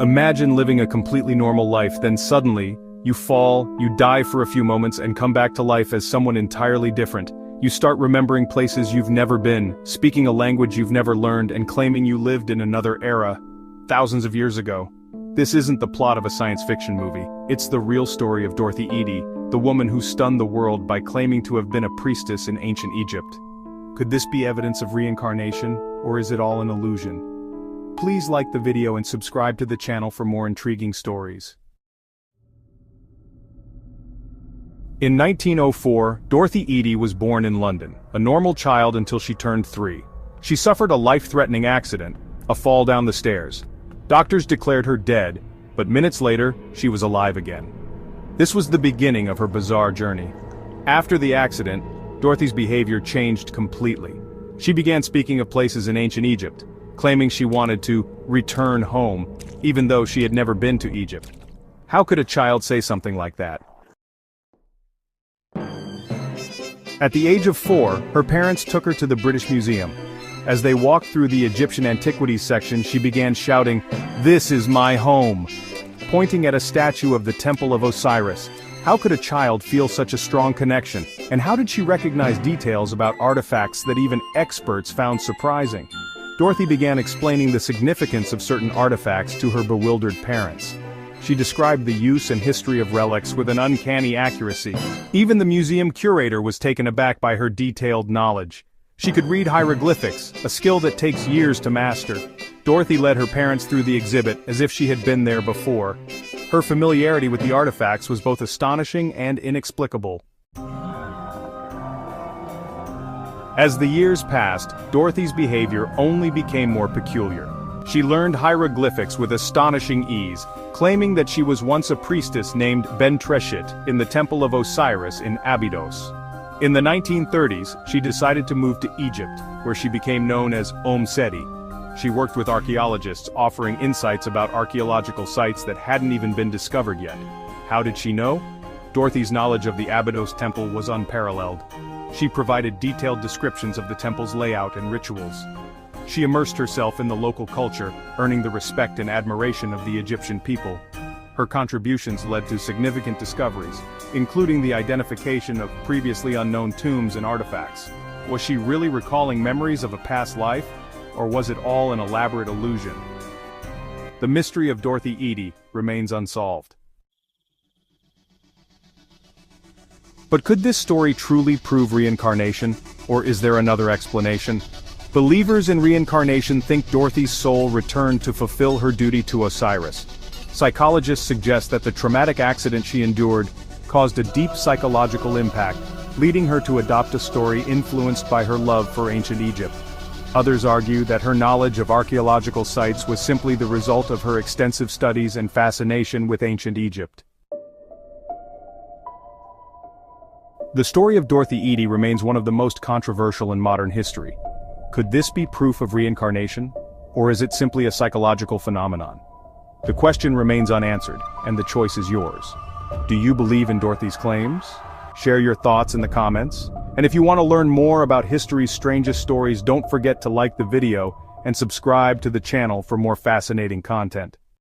Imagine living a completely normal life, then suddenly, you fall, you die for a few moments and come back to life as someone entirely different. You start remembering places you've never been, speaking a language you've never learned, and claiming you lived in another era, thousands of years ago. This isn't the plot of a science fiction movie. It's the real story of Dorothy Eady, the woman who stunned the world by claiming to have been a priestess in ancient Egypt. Could this be evidence of reincarnation, or is it all an illusion? Please like the video and subscribe to the channel for more intriguing stories. In 1904, Dorothy Eady was born in London, a normal child until she turned 3. She suffered a life-threatening accident, a fall down the stairs. Doctors declared her dead, but minutes later, she was alive again. This was the beginning of her bizarre journey. After the accident, Dorothy's behavior changed completely. She began speaking of places in ancient Egypt, claiming she wanted to return home, even though she had never been to Egypt. How could a child say something like that? At the age of 4, her parents took her to the British Museum. As they walked through the Egyptian antiquities section, she began shouting, "This is my home!" pointing at a statue of the Temple of Osiris. How could a child feel such a strong connection? And how did she recognize details about artifacts that even experts found surprising? Dorothy began explaining the significance of certain artifacts to her bewildered parents. She described the use and history of relics with an uncanny accuracy. Even the museum curator was taken aback by her detailed knowledge. She could read hieroglyphics, a skill that takes years to master. Dorothy led her parents through the exhibit as if she had been there before. Her familiarity with the artifacts was both astonishing and inexplicable. As the years passed, Dorothy's behavior only became more peculiar. She learned hieroglyphics with astonishing ease, claiming that she was once a priestess named Bentreshit in the Temple of Osiris in Abydos. In the 1930s, she decided to move to Egypt, where she became known as Om Sety. She worked with archaeologists, offering insights about archaeological sites that hadn't even been discovered yet. How did she know? Dorothy's knowledge of the Abydos temple was unparalleled. She provided detailed descriptions of the temple's layout and rituals. She immersed herself in the local culture, earning the respect and admiration of the Egyptian people. Her contributions led to significant discoveries, including the identification of previously unknown tombs and artifacts. Was she really recalling memories of a past life, or was it all an elaborate illusion? The mystery of Dorothy Eady remains unsolved. But could this story truly prove reincarnation, or is there another explanation? Believers in reincarnation think Dorothy's soul returned to fulfill her duty to Osiris. Psychologists suggest that the traumatic accident she endured caused a deep psychological impact, leading her to adopt a story influenced by her love for ancient Egypt. Others argue that her knowledge of archaeological sites was simply the result of her extensive studies and fascination with ancient Egypt. The story of Dorothy Eady remains one of the most controversial in modern history. Could this be proof of reincarnation, or is it simply a psychological phenomenon? The question remains unanswered, and the choice is yours. Do you believe in Dorothy's claims? Share your thoughts in the comments. And if you want to learn more about history's strangest stories, don't forget to like the video and subscribe to the channel for more fascinating content.